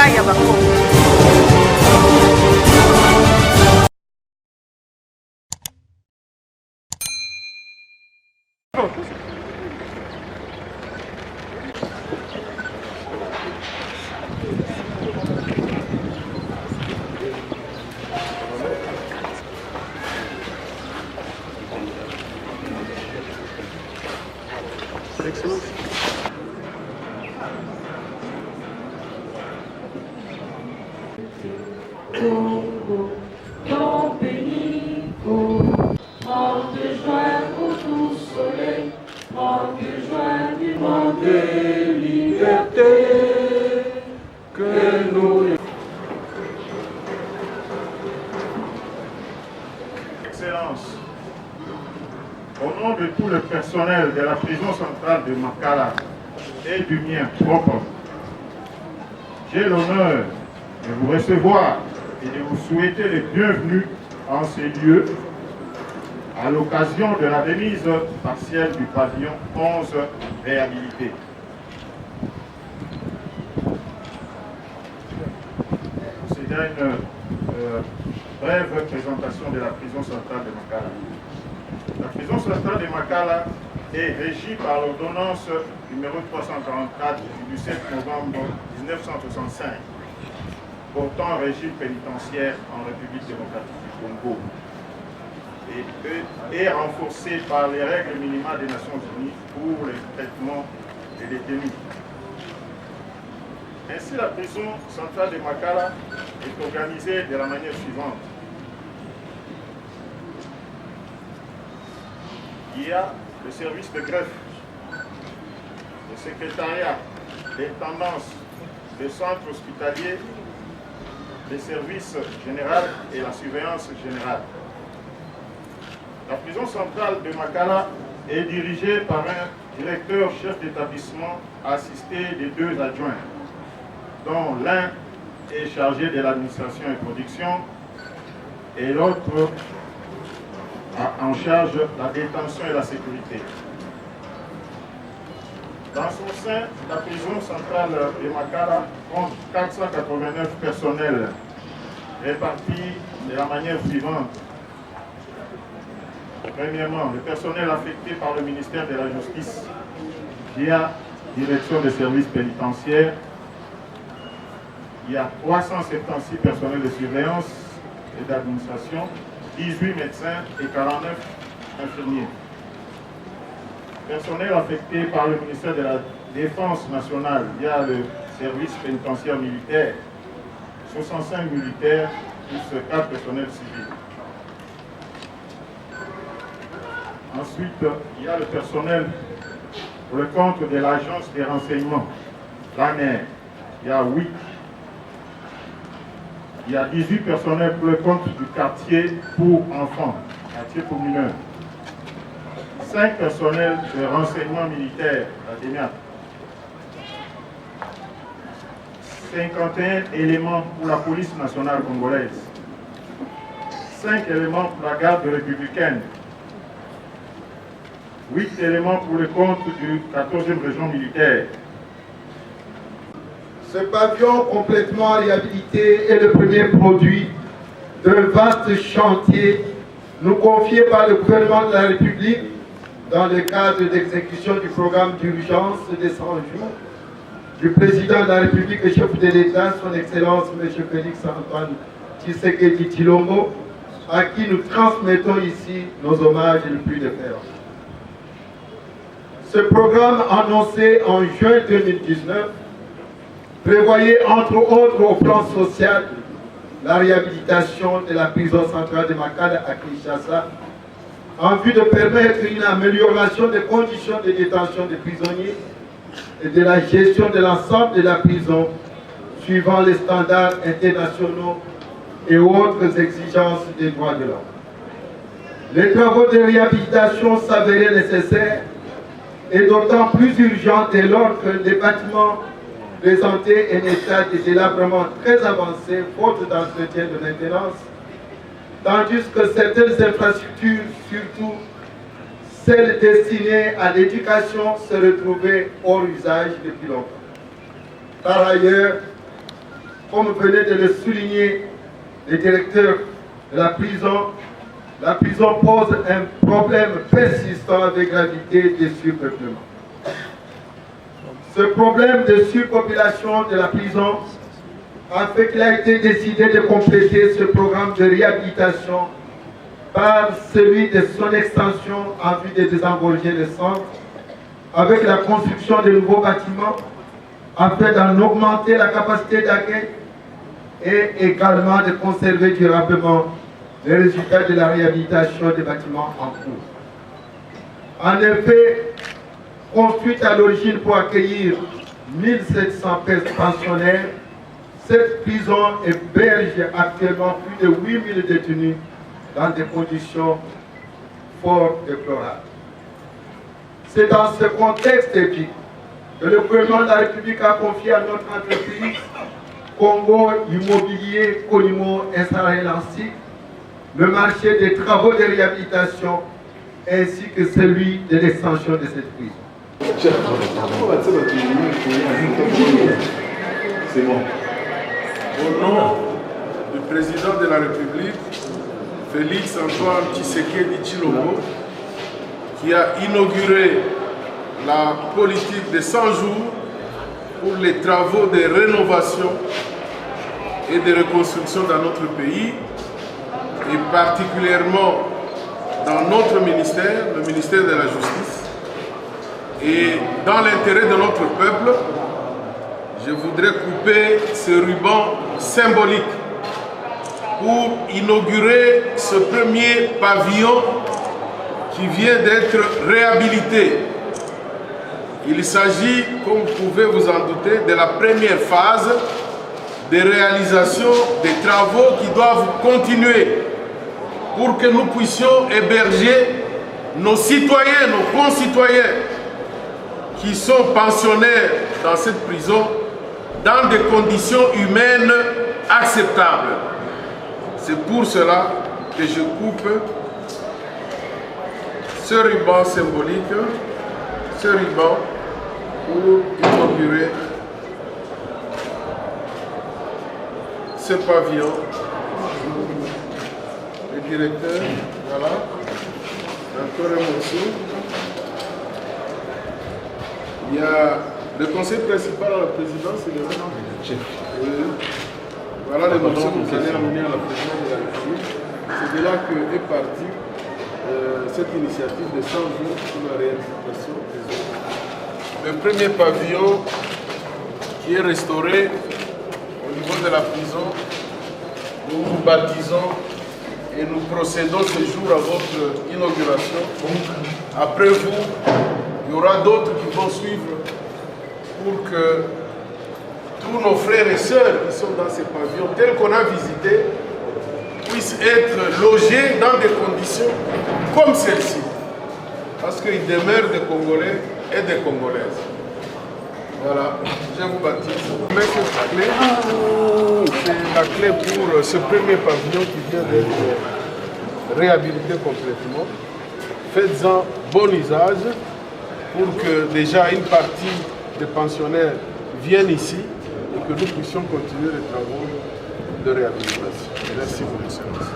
epai ya bango. Congo, ton pays, Congo, manque de joie pour tout soleil, manque de joie du monde de liberté que nous. Excellence, au nom de tout le personnel de la prison centrale de Makala et du mien propre, j'ai l'honneur de vous recevoir et de vous souhaiter les bienvenus en ces lieux à l'occasion de la remise partielle du pavillon 11 réhabilité. C'est une brève présentation de la prison centrale de Makala. La prison centrale de Makala est régie par l'ordonnance numéro 344 du 7 novembre 1965 portant un régime pénitentiaire en République démocratique du Congo et renforcée par les règles minimales des Nations Unies pour le traitement des détenus. Ainsi, la prison centrale de Makala est organisée de la manière suivante. Il y a le service de greffe, le secrétariat, l'intendance, le centre hospitalier, les services généraux et la surveillance générale. La prison centrale de Makala est dirigée par un directeur chef d'établissement assisté de 2 adjoints, dont l'un est chargé de l'administration et production et l'autre a en charge la détention et la sécurité. Dans son sein, la prison centrale de Makala compte 489 personnels répartis de la manière suivante. Premièrement, le personnel affecté par le ministère de la Justice via Direction des services pénitentiaires. Il y a 376 personnels de surveillance et d'administration, 18 médecins et 49 infirmiers. Personnel affecté par le ministère de la Défense nationale via le service pénitentiaire militaire, 65 militaires plus 4 personnels civils. Ensuite, il y a le personnel pour le compte de l'agence des renseignements, l'ANER. Il y a 8. Il y a 18 personnels pour le compte du quartier pour enfants, quartier pour mineurs. 5 personnels de renseignement militaire, la DEMIAP. 51 éléments pour la police nationale congolaise. 5 éléments pour la garde républicaine. 8 éléments pour le compte du 14e région militaire. Ce pavillon complètement réhabilité est le premier produit d'un vaste chantier nous confié par le gouvernement de la République dans le cadre d'exécution du programme d'urgence des 100 jours du président de la République et chef de l'État, son Excellence M. Félix Antoine Tshisekedi Tshilombo, à qui nous transmettons ici nos hommages les plus déférents. Ce programme annoncé en juin 2019 prévoyait entre autres au plan social la réhabilitation de la prison centrale de Makala à Kinshasa en vue de permettre une amélioration des conditions de détention des prisonniers et de la gestion de l'ensemble de la prison suivant les standards internationaux et autres exigences des droits de l'homme. Les travaux de réhabilitation s'avéraient nécessaires et d'autant plus urgents dès lors que les bâtiments présentaient un état de délabrement très avancé, faute d'entretien de maintenance, tandis que certaines infrastructures, surtout celles destinées à l'éducation, se retrouvaient hors usage depuis longtemps. Par ailleurs, comme venait de le souligner le directeur de la prison pose un problème persistant avec gravité de surpeuplement. Ce problème de surpopulation de la prison a fait qu'il a été décidé de compléter ce programme de réhabilitation par celui de son extension en vue de désengorger le centre avec la construction de nouveaux bâtiments afin d'en augmenter la capacité d'accueil et également de conserver durablement les résultats de la réhabilitation des bâtiments en cours. En effet, construite à l'origine pour accueillir 1700 pensionnaires, cette prison héberge actuellement plus de 8000 détenus dans des conditions fort déplorables. C'est dans ce contexte épique que le gouvernement de la République a confié à notre entreprise Congo Immobilier Conimo Insaré-Lancy le marché des travaux de réhabilitation ainsi que celui de l'extension de cette prison. C'est bon. Au nom du président de la République, Félix Antoine Tshisekedi Tshilombo, qui a inauguré la politique de 100 jours pour les travaux de rénovation et de reconstruction dans notre pays, et particulièrement dans notre ministère, le ministère de la Justice. Et dans l'intérêt de notre peuple, je voudrais couper ce ruban symbolique pour inaugurer ce premier pavillon qui vient d'être réhabilité. Il s'agit, comme vous pouvez vous en douter, de la première phase de réalisation des travaux qui doivent continuer pour que nous puissions héberger nos citoyens, nos concitoyens qui sont pensionnaires dans cette prison dans des conditions humaines acceptables. C'est pour cela que je coupe ce ruban symbolique, ce ruban pour inaugurer ce pavillon. Le directeur, voilà, encore un morceau. Il y a le conseil principal à la présidence, c'est le chef. Voilà les morceaux que vous allez amener à la présidence de la République. C'est de là qu'est partie cette initiative de 100 jours pour la réhabilitation des eaux. Le premier pavillon qui est restauré au niveau de la prison, nous nous baptisons et nous procédons ce jour à votre inauguration. Après vous, il y aura d'autres qui vont suivre pour que tous nos frères et sœurs qui sont dans ces pavillons, tels qu'on a visités, puissent être logés dans des conditions comme celle-ci. Parce qu'ils demeurent des Congolais et des Congolaises. Voilà, je vous baptise. C'est la clé pour ce premier pavillon qui vient d'être réhabilité complètement. Faites-en bon usage pour que déjà une partie des pensionnaires viennent ici et que nous puissions continuer les travaux de réhabilitation. Merci pour le service.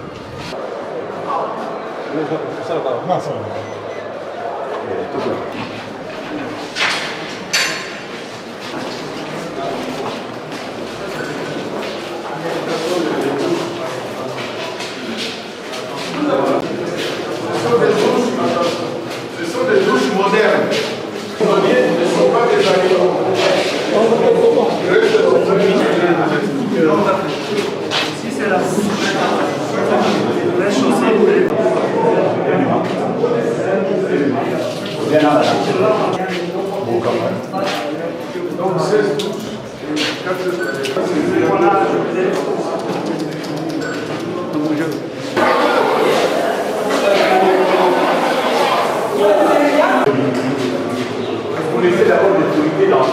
Ce sont des douches modernes. Ne sont pas des animaux. Ici c'est la rez-de-chaussée. Donc 16 douches et 4 Vous laissez d'abord des autorités dans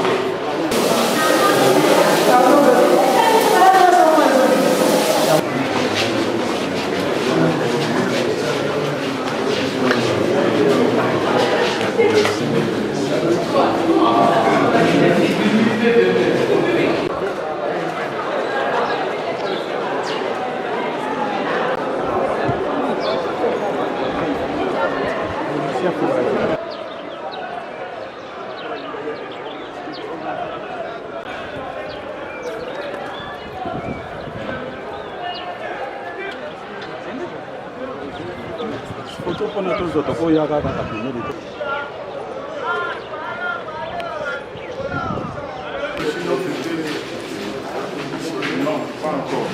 Non, pas encore.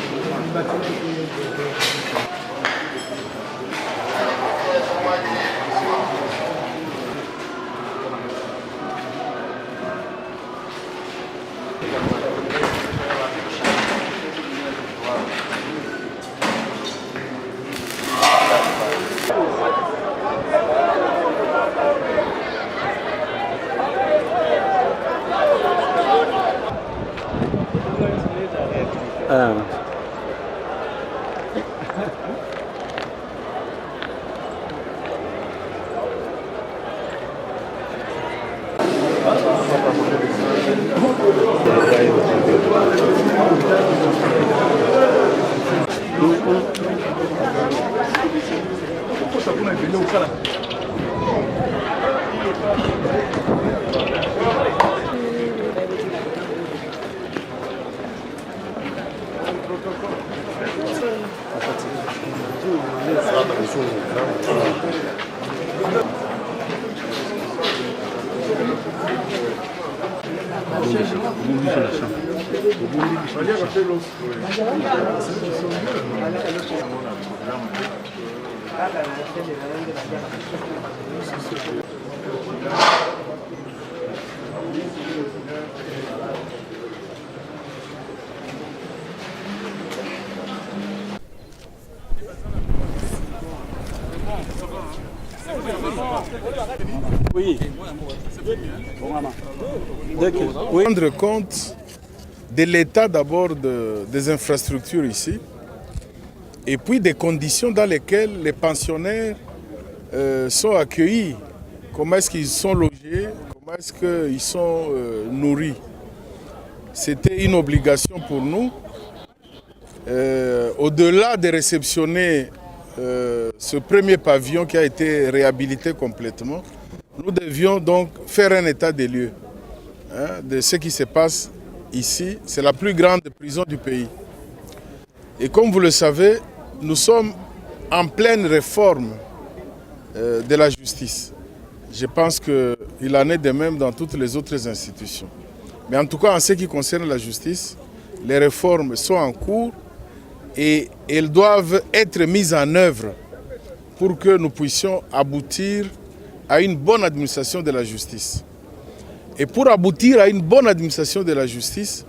Oui. Rendre compte de l'état d'abord des infrastructures ici et puis des conditions dans lesquelles les pensionnaires sont accueillis. Comment est-ce qu'ils sont logés, comment est-ce qu'ils sont nourris. C'était une obligation pour nous. Au-delà de réceptionner ce premier pavillon qui a été réhabilité complètement, nous devions donc faire un état des lieux de ce qui se passe ici. C'est la plus grande prison du pays. Et comme vous le savez, nous sommes en pleine réforme de la justice. Je pense qu'il en est de même dans toutes les autres institutions. Mais en tout cas, en ce qui concerne la justice, les réformes sont en cours et elles doivent être mises en œuvre pour que nous puissions aboutir à une bonne administration de la justice. Et pour aboutir à une bonne administration de la justice,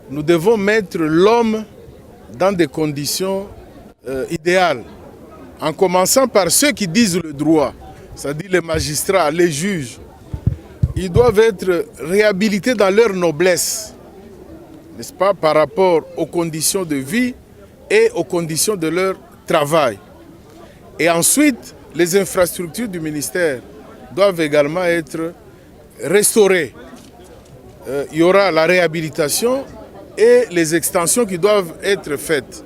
nous devons mettre l'homme dans des conditions idéales, en commençant par ceux qui disent le droit, c'est-à-dire les magistrats, les juges. Ils doivent être réhabilités dans leur noblesse, n'est-ce pas, par rapport aux conditions de vie et aux conditions de leur travail. Et ensuite, les infrastructures du ministère doivent également être restaurées. Il y aura la réhabilitation et les extensions qui doivent être faites.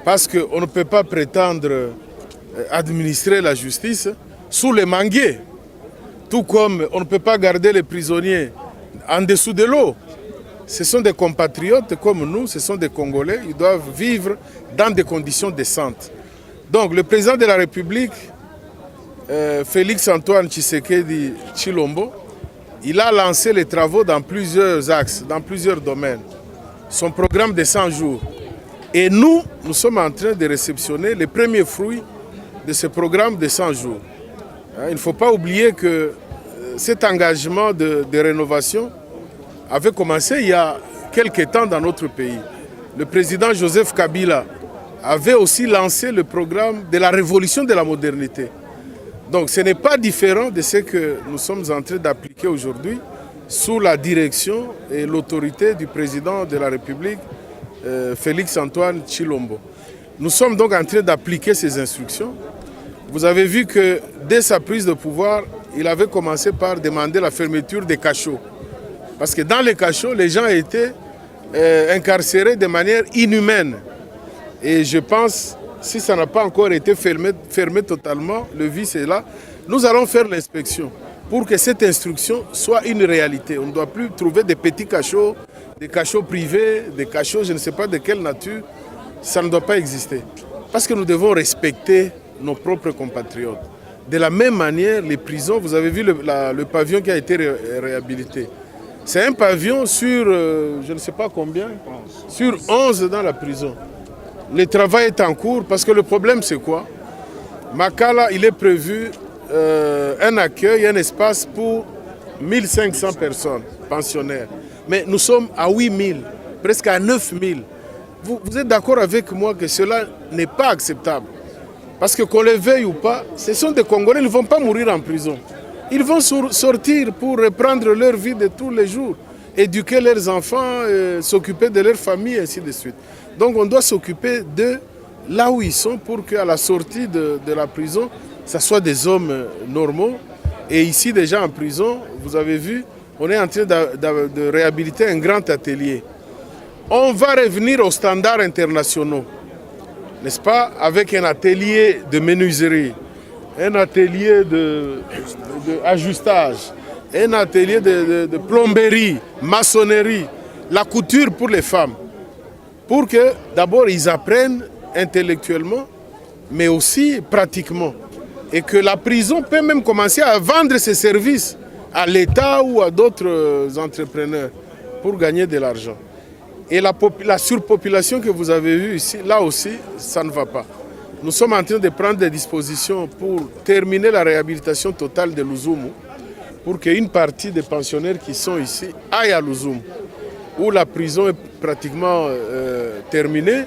Parce qu'on ne peut pas prétendre administrer la justice sous les manguiers. Tout comme on ne peut pas garder les prisonniers en dessous de l'eau. Ce sont des compatriotes comme nous, ce sont des Congolais, ils doivent vivre dans des conditions décentes. Donc le président de la République, Félix Antoine Tshisekedi Tshilombo, il a lancé les travaux dans plusieurs axes, dans plusieurs domaines. Son programme de 100 jours. Et nous sommes en train de réceptionner les premiers fruits de ce programme de 100 jours. Il ne faut pas oublier que cet engagement de rénovation avait commencé il y a quelques temps dans notre pays. Le président Joseph Kabila avait aussi lancé le programme de la révolution de la modernité. Donc ce n'est pas différent de ce que nous sommes en train d'appliquer aujourd'hui sous la direction et l'autorité du président de la République, Félix Antoine Tshilombo. Nous sommes donc en train d'appliquer ces instructions. Vous avez vu que dès sa prise de pouvoir, il avait commencé par demander la fermeture des cachots. Parce que dans les cachots, les gens étaient incarcérés de manière inhumaine. Et je pense, si ça n'a pas encore été fermé totalement, le vice est là, nous allons faire l'inspection pour que cette instruction soit une réalité. On ne doit plus trouver des petits cachots, des cachots privés, des cachots je ne sais pas de quelle nature. Ça ne doit pas exister. Parce que nous devons respecter nos propres compatriotes. De la même manière, les prisons, vous avez vu le pavillon qui a été réhabilité. C'est un pavillon sur, je ne sais pas combien, sur 11 dans la prison. Le travail est en cours parce que le problème c'est quoi? Makala, il est prévu un accueil, un espace pour 1500 personnes pensionnaires. Mais nous sommes à 8000, presque à 9000. Vous êtes d'accord avec moi que cela n'est pas acceptable? Parce que qu'on les veuille ou pas, ce sont des Congolais, ils ne vont pas mourir en prison. Ils vont sortir pour reprendre leur vie de tous les jours, éduquer leurs enfants, s'occuper de leur famille, et ainsi de suite. Donc on doit s'occuper de là où ils sont pour qu'à la sortie de la prison, ce soit des hommes normaux. Et ici déjà en prison, vous avez vu, on est en train de réhabiliter un grand atelier. On va revenir aux standards internationaux, n'est-ce pas, avec un atelier de menuiserie, un atelier d'ajustage, un atelier de plomberie, maçonnerie, la couture pour les femmes, pour que d'abord ils apprennent intellectuellement, mais aussi pratiquement. Et que la prison peut même commencer à vendre ses services à l'État ou à d'autres entrepreneurs pour gagner de l'argent. Et la surpopulation que vous avez vue ici, là aussi, ça ne va pas. Nous sommes en train de prendre des dispositions pour terminer la réhabilitation totale de Luzumu, pour qu'une partie des pensionnaires qui sont ici aillent à Luzumu, où la prison est pratiquement terminée,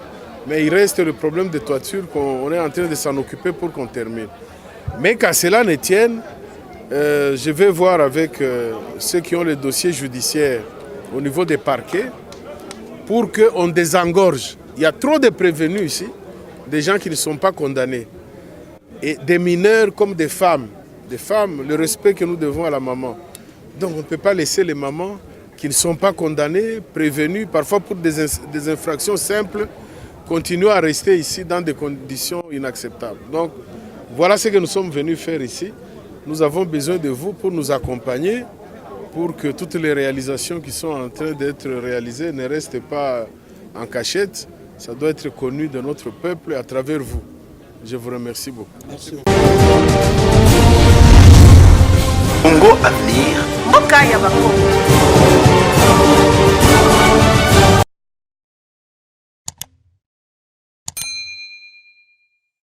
mais il reste le problème de toiture qu'on est en train de s'en occuper pour qu'on termine. Mais qu'à cela ne tienne, je vais voir avec ceux qui ont les dossiers judiciaires au niveau des parquets, pour qu'on désengorge. Il y a trop de prévenus ici, des gens qui ne sont pas condamnés. Et des mineurs comme des femmes. Des femmes, le respect que nous devons à la maman. Donc on ne peut pas laisser les mamans qui ne sont pas condamnées, prévenues, parfois pour des infractions simples, continuer à rester ici dans des conditions inacceptables. Donc voilà ce que nous sommes venus faire ici. Nous avons besoin de vous pour nous accompagner, pour que toutes les réalisations qui sont en train d'être réalisées ne restent pas en cachette. Ça doit être connu de notre peuple à travers vous. Je vous remercie beaucoup. Merci. Congo Avenir.